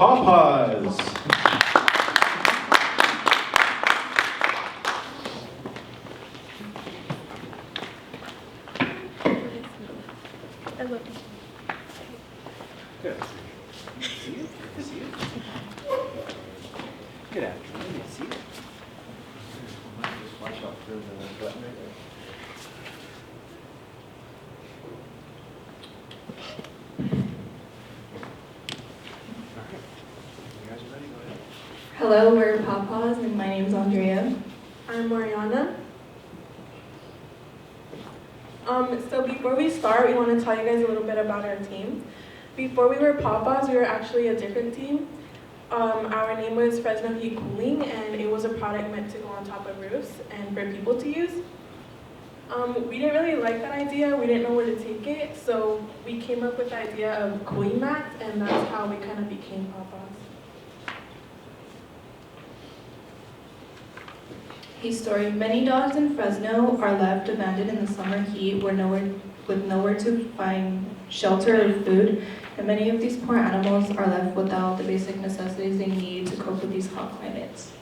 Paws. I love you. Good. Good to see you. Good to see you. Good afternoon. Good to see you. Just watch out for the button right there. All right. You guys are ready? Go ahead. Hello, we're Paws, and my name's Andrea. I'm Mariana. So before we start, we want to tell you guys a little bit about our team. Before we were Paws, we were actually a different team. Our name was Fresno Heat Cooling, and it was a product meant to go on top of roofs and for people to use. We didn't really like that idea. We didn't know where to take it, so we came up with the idea of cooling mats, and that's how we kind of became Paws. Hey story, many dogs in Fresno are left abandoned in the summer heat with nowhere to find shelter or food, and many of these poor animals are left without the basic necessities they need to cope with these hot climates.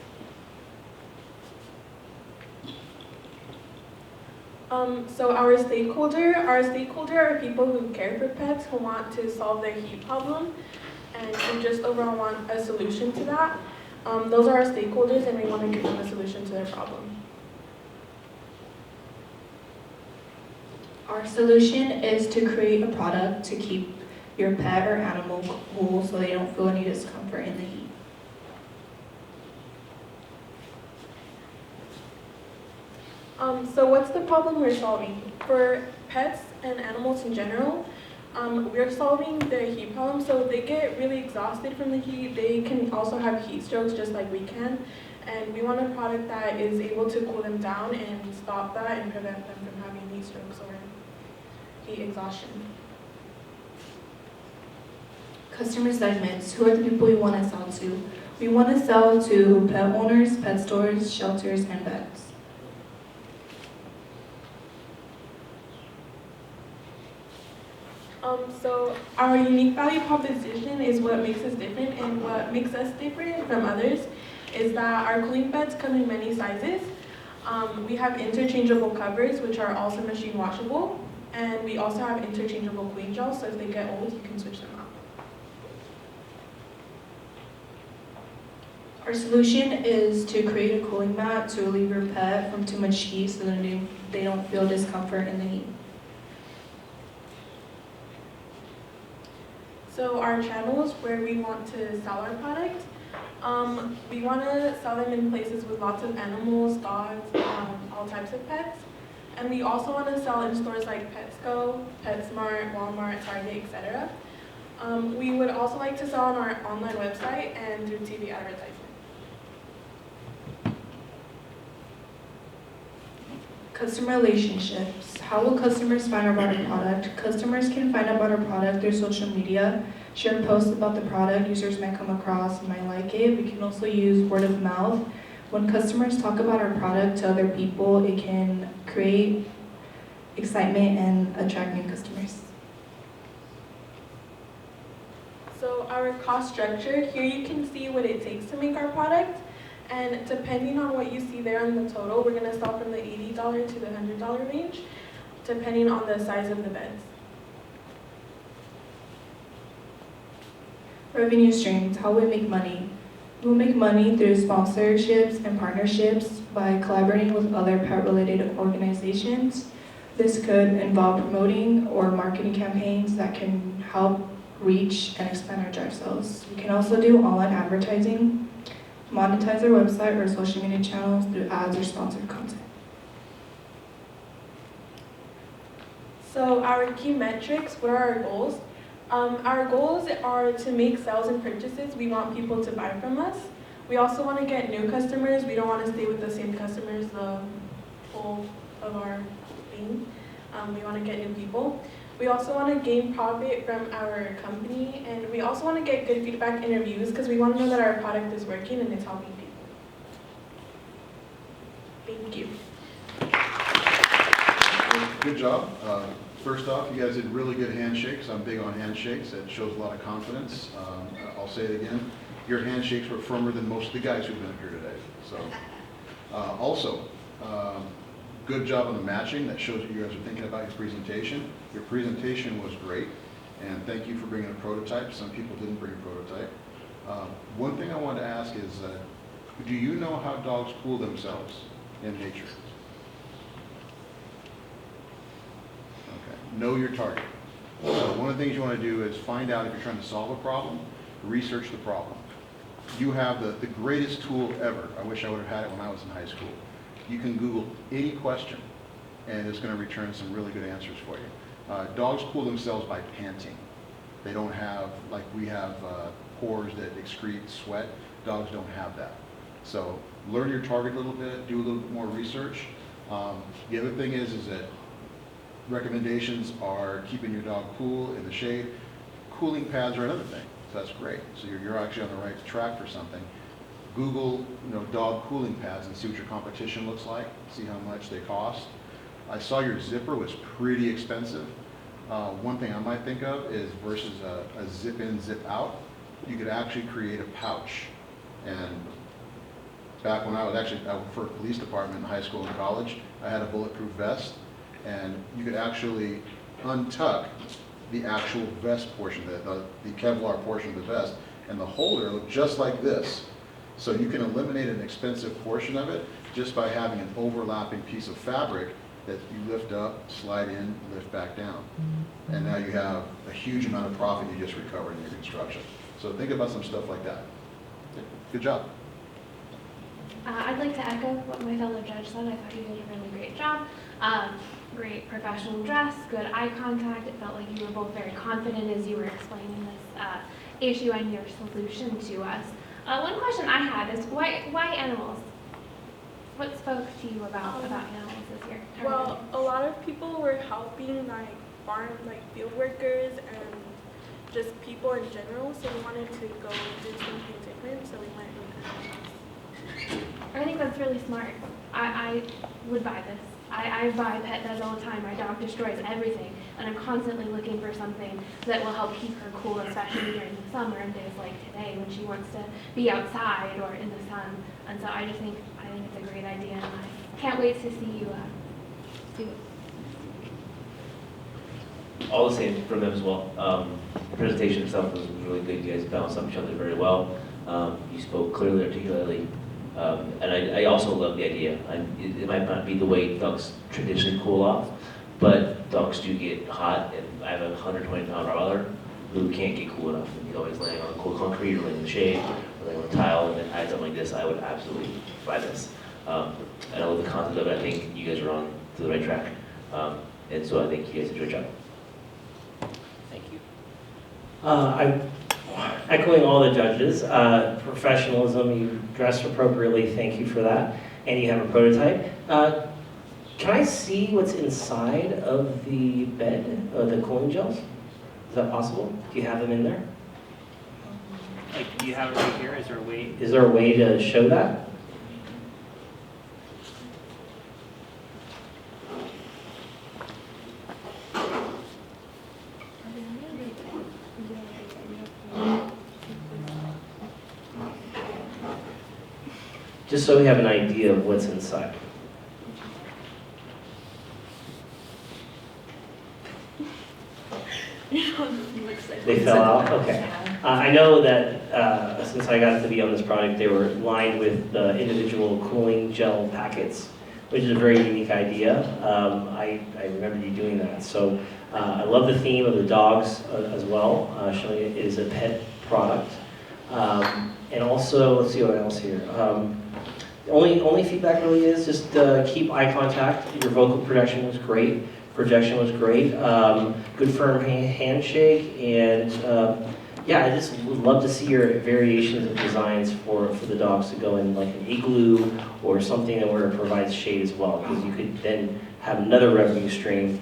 So our stakeholder are people who care for pets, who want to solve their heat problem, and who just overall want a solution to that. Those are our stakeholders, and we want to give them a solution to their problem. Our solution is to create a product to keep your pet or animal cool so they don't feel any discomfort in the heat. So what's the problem we're solving? For pets and animals in general, we're solving their heat problem, so they get really exhausted from the heat. They can also have heat strokes just like we can, and we want a product that is able to cool them down and stop that and prevent them from having heat strokes or heat exhaustion. Customer segments. Who are the people we want to sell to? We want to sell to pet owners, pet stores, shelters, and vets. So our unique value proposition is what makes us different, and what makes us different from others is that our cooling beds come in many sizes. We have interchangeable covers, which are also machine washable, and we also have interchangeable cooling gels, so if they get old, you can switch them out. Our solution is to create a cooling mat to relieve your pet from too much heat so that they don't feel discomfort in the heat. So our channels where we want to sell our product, we want to sell them in places with lots of animals, dogs, all types of pets. And we also want to sell in stores like Petco, PetSmart, Walmart, Target, etc. We would also like to sell on our online website and through TV advertising. Customer relationships. How will customers find out about our product? Customers can find out about our product through social media, share posts about the product users might come across and might like it. We can also use word of mouth. When customers talk about our product to other people, it can create excitement and attract new customers. So our cost structure, here you can see what it takes to make our product. And depending on what you see there on the total, we're going to sell from the $80 to the $100 range, depending on the size of the beds. Revenue streams. How we make money? We'll make money through sponsorships and partnerships by collaborating with other pet-related organizations. This could involve promoting or marketing campaigns that can help reach and expand our drive sales. We can also do online advertising, monetize our website or social media channels through ads or sponsored content. So our key metrics, what are our goals? Our goals are to make sales and purchases. We want people to buy from us. We also want to get new customers. We don't want to stay with the same customers the whole of our thing. We want to get new people. We also want to gain profit from our company, and we also want to get good feedback and reviews because we want to know that our product is working and it's helping people. Thank you. Good job. First off, you guys did really good handshakes. I'm big on handshakes. It shows a lot of confidence. I'll say it again. Your handshakes were firmer than most of the guys who've been up here today. So, also, good job on the matching. That shows that you guys are thinking about your presentation. Your presentation was great, and thank you for bringing a prototype. Some people didn't bring a prototype. One thing I wanted to ask is, do you know how dogs cool themselves in nature? Okay. Know your target. So one of the things you want to do is find out if you're trying to solve a problem, research the problem. You have the greatest tool ever. I wish I would have had it when I was in high school. You can Google any question, and it's going to return some really good answers for you. Dogs cool themselves by panting. They don't have, like we have pores that excrete sweat. Dogs don't have that. So learn your target a little bit, do a little bit more research. The other thing is that recommendations are keeping your dog cool in the shade. Cooling pads are another thing, so that's great. So you're actually on the right track for something. Google, dog cooling pads and see what your competition looks like, see how much they cost. I saw your zipper was pretty expensive. One thing I might think of is versus a zip in, zip out, you could actually create a pouch. And back when I worked for a police department in high school and college, I had a bulletproof vest, and you could actually untuck the actual vest portion, the Kevlar portion of the vest, and the holder looked just like this. So you can eliminate an expensive portion of it just by having an overlapping piece of fabric that you lift up, slide in, lift back down. And now you have a huge amount of profit you just recovered in your construction. So think about some stuff like that. Good job. I'd like to echo what my fellow judge said. I thought you did a really great job. Great professional dress, good eye contact. It felt like you were both very confident as you were explaining this issue and your solution to us. One question I had is why animals? What spoke to you about animals this year? Well, a lot of people were helping field workers and just people in general, so we wanted to go do something different, so we went with animals. I think that's really smart. I would buy this. I buy pet beds all the time. My dog destroys everything, and I'm constantly looking for something that will help keep her cool, especially during the summer and days like today when she wants to be outside or in the sun. And so I think it's a great idea, and I can't wait to see you do it. All the same from them as well. The presentation itself was really good. You guys balanced off each other very well. You spoke clearly, articulately. And I also love the idea. It might not be the way dogs traditionally cool off, but dogs do get hot, and I have a 120-pound Rottweiler who can't get cool enough. And he's always laying on cold concrete or laying in the shade or laying on a tile, and then I had something like this, I would absolutely buy this. And I love the concept of it. I think you guys are on to the right track. And so I think you guys did a good job. Thank you. I'm echoing all the judges. Professionalism, you dressed appropriately, thank you for that. And you have a prototype. Can I see what's inside of the bed, the cooling gels? Is that possible? Do you have them in there? Like, do you have it right here? Is there a way? Is there a way to show that? Just so we have an idea of what's inside. They fell out? Okay. I know that since I got to be on this project, they were lined with the individual cooling gel packets, which is a very unique idea. I remember you doing that. So I love the theme of the dogs as well, showing it is a pet product. And also, let's see what else here. Only feedback really is just keep eye contact. Your vocal projection was great. Projection was great. Good firm handshake, and yeah, I just would love to see your variations of designs for the dogs to go in, like an igloo or something that where it provides shade as well, because you could then have another revenue stream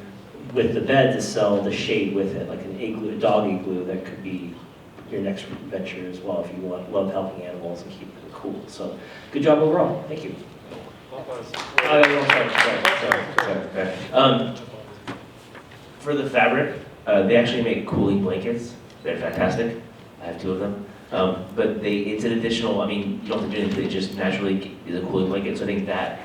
with the bed to sell the shade with it, like an igloo, a dog igloo that could be your next venture as well if you love helping animals and keep them cool. So, good job overall. Thank you. Sorry. For the fabric, they actually make cooling blankets. They're fantastic. I have 2 of them. But it's an additional, I mean, you don't have to do anything, it just naturally is a cooling blanket. So I think that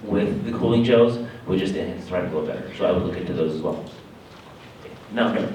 with the cooling gels would just enhance the fabric a little better. So I would look into those as well. No, no.